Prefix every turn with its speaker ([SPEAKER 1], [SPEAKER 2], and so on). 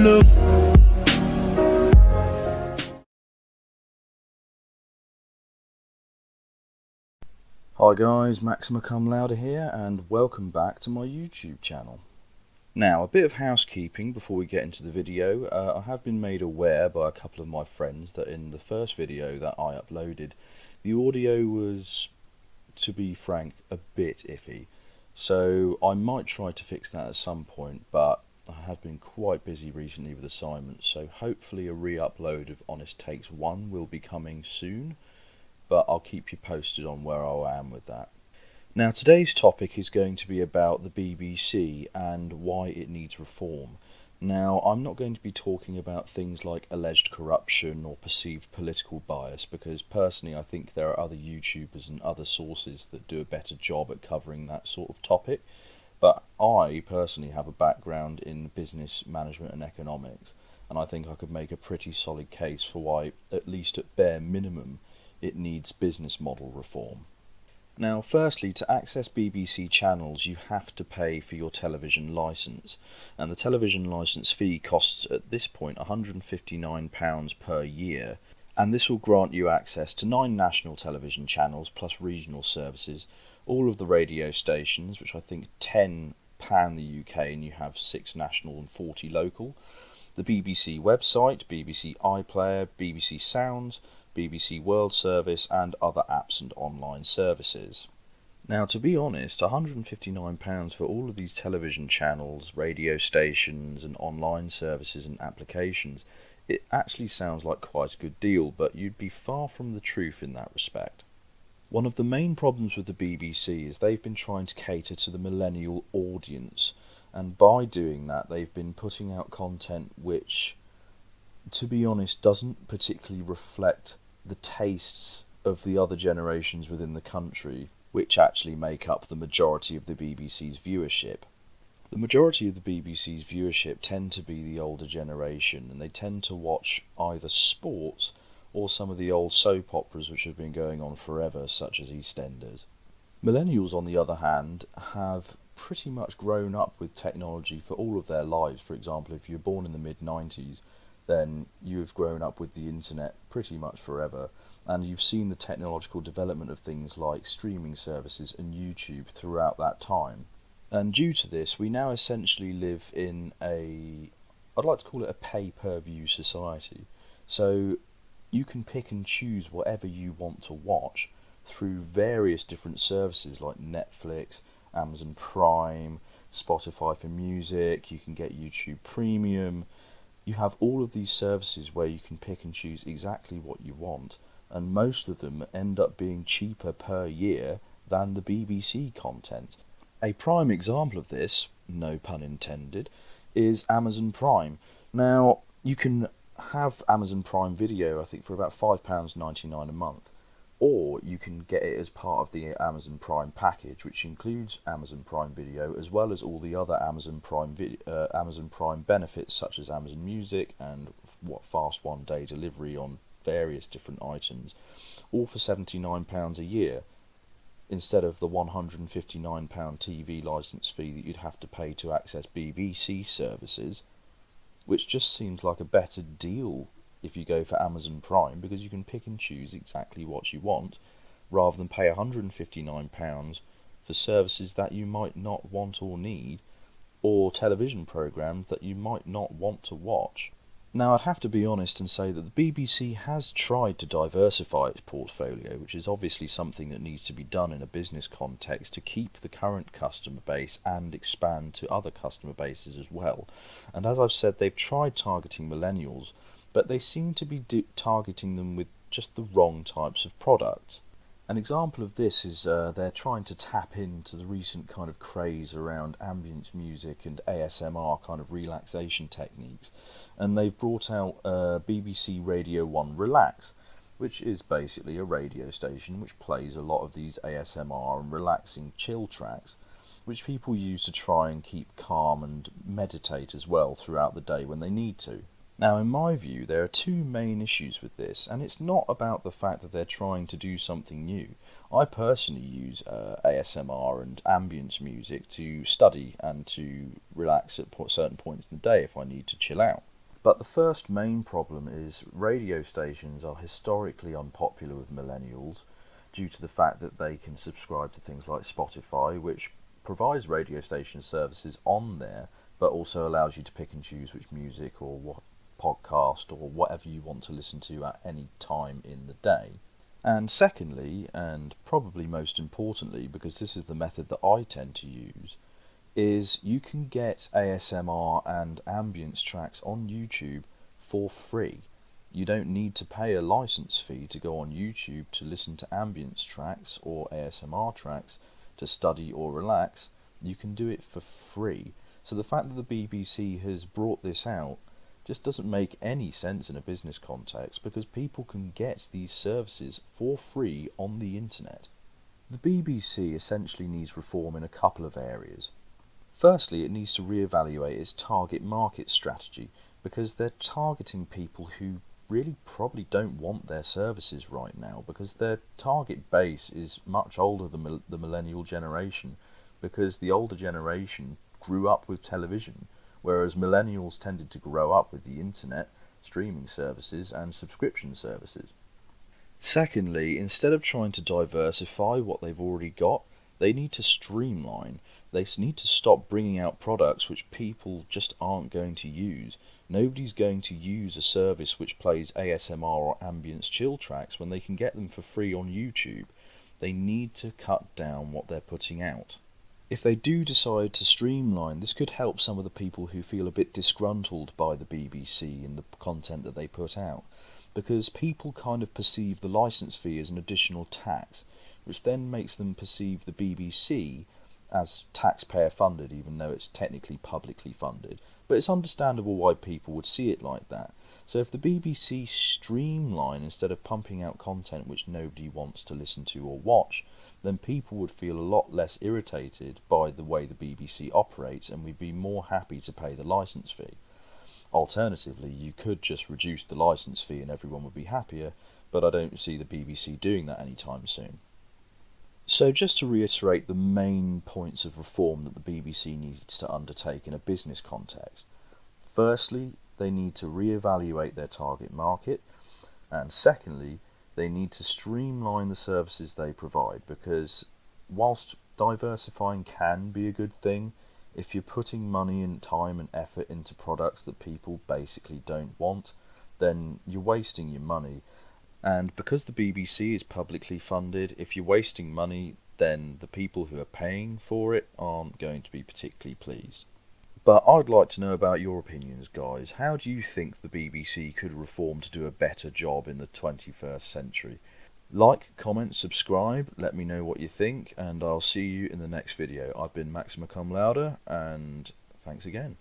[SPEAKER 1] look.
[SPEAKER 2] Hi guys, Maxima Cum Louder here, and welcome back to my YouTube channel. Now, a bit of housekeeping before we get into the video. I have been made aware by a couple of my friends that in the first video that I uploaded, the audio was, to be frank, a bit iffy. So I might try to fix that at some point, but I have been quite busy recently with assignments, so hopefully a re-upload of Honest Takes 1 will be coming soon. But I'll keep you posted on where I am with that. Now, today's topic is going to be about the BBC and why it needs reform. Now, I'm not going to be talking about things like alleged corruption or perceived political bias, because personally I think there are other YouTubers and other sources that do a better job at covering that sort of topic. But I personally have a background in business management and economics, and I think I could make a pretty solid case for why, at least at bare minimum, it needs business model reform. Now, firstly, to access BBC channels you have to pay for your television licence, and the television licence fee costs at this point £159 per year, and this will grant you access to 9 national television channels plus regional services, all of the radio stations, which I think 10 pan the UK and you have 6 national and 40 local, the BBC website, BBC iPlayer, BBC Sounds, BBC World Service and other apps and online services. Now, to be honest, £159 for all of these television channels, radio stations and online services and applications, it actually sounds like quite a good deal, but you'd be far from the truth in that respect. One of the main problems with the BBC is they've been trying to cater to the millennial audience, and by doing that they've been putting out content which, to be honest, doesn't particularly reflect the tastes of the other generations within the country, which actually make up the majority of the BBC's viewership. The majority of the BBC's viewership tend to be the older generation, and they tend to watch either sports or some of the old soap operas which have been going on forever, such as EastEnders. Millennials, on the other hand, have pretty much grown up with technology for all of their lives. For example, if you're born in the mid-90s, then you've grown up with the internet pretty much forever, and you've seen the technological development of things like streaming services and YouTube throughout that time. And due to this, we now essentially live in I'd like to call it a pay-per-view society. So you can pick and choose whatever you want to watch through various different services like Netflix, Amazon Prime, Spotify for music. You can get YouTube Premium. You have all of these services where you can pick and choose exactly what you want, and most of them end up being cheaper per year than the BBC content. A prime example of this, no pun intended, is Amazon Prime. Now, you can have Amazon Prime Video, I think, for about £5.99 a month, or you can get it as part of the Amazon Prime package, which includes Amazon Prime Video as well as all the other Amazon Prime benefits, such as Amazon Music and fast one-day delivery on various different items, all for £79 a year, instead of the £159 TV licence fee that you'd have to pay to access BBC services, which just seems like a better deal if you go for Amazon Prime, because you can pick and choose exactly what you want, rather than pay £159 for services that you might not want or need, or television programmes that you might not want to watch. Now, I'd have to be honest and say that the BBC has tried to diversify its portfolio, which is obviously something that needs to be done in a business context to keep the current customer base and expand to other customer bases as well. And as I've said, they've tried targeting millennials, but they seem to be targeting them with just the wrong types of products. An example of this is they're trying to tap into the recent kind of craze around ambience music and ASMR kind of relaxation techniques, and they've brought out BBC Radio 1 Relax, which is basically a radio station which plays a lot of these ASMR and relaxing chill tracks, which people use to try and keep calm and meditate as well throughout the day when they need to. Now, in my view, there are two main issues with this, and it's not about the fact that they're trying to do something new. I personally use ASMR and ambience music to study and to relax at certain points in the day if I need to chill out. But the first main problem is radio stations are historically unpopular with millennials due to the fact that they can subscribe to things like Spotify, which provides radio station services on there, but also allows you to pick and choose which music or what podcast or whatever you want to listen to at any time in the day. And secondly, and probably most importantly, because this is the method that I tend to use, is you can get ASMR and ambience tracks on YouTube for free. You don't need to pay a license fee to go on YouTube to listen to ambience tracks or ASMR tracks to study or relax. You can do it for free. So the fact that the BBC has brought this out just doesn't make any sense in a business context, because people can get these services for free on the internet. The BBC essentially needs reform in a couple of areas. Firstly, it needs to reevaluate its target market strategy, because they're targeting people who really probably don't want their services right now, because their target base is much older than the millennial generation, because the older generation grew up with television, whereas millennials tended to grow up with the internet, streaming services and subscription services. Secondly, instead of trying to diversify what they've already got, they need to streamline. They need to stop bringing out products which people just aren't going to use. Nobody's going to use a service which plays ASMR or ambience chill tracks when they can get them for free on YouTube. They need to cut down what they're putting out. If they do decide to streamline, this could help some of the people who feel a bit disgruntled by the BBC and the content that they put out, because people kind of perceive the licence fee as an additional tax, which then makes them perceive the BBC as taxpayer funded, even though it's technically publicly funded. But it's understandable why people would see it like that. So if the BBC streamline instead of pumping out content which nobody wants to listen to or watch, then people would feel a lot less irritated by the way the BBC operates, and we'd be more happy to pay the licence fee. Alternatively, you could just reduce the licence fee and everyone would be happier, but I don't see the BBC doing that anytime soon. So just to reiterate the main points of reform that the BBC needs to undertake in a business context. Firstly, they need to reevaluate their target market, and secondly, they need to streamline the services they provide, because whilst diversifying can be a good thing, if you're putting money and time and effort into products that people basically don't want, then you're wasting your money. And because the BBC is publicly funded, if you're wasting money, then the people who are paying for it aren't going to be particularly pleased. But I'd like to know about your opinions, guys. How do you think the BBC could reform to do a better job in the 21st century? Like, comment, subscribe, let me know what you think, and I'll see you in the next video. I've been Maxima Cum Laude, and thanks again.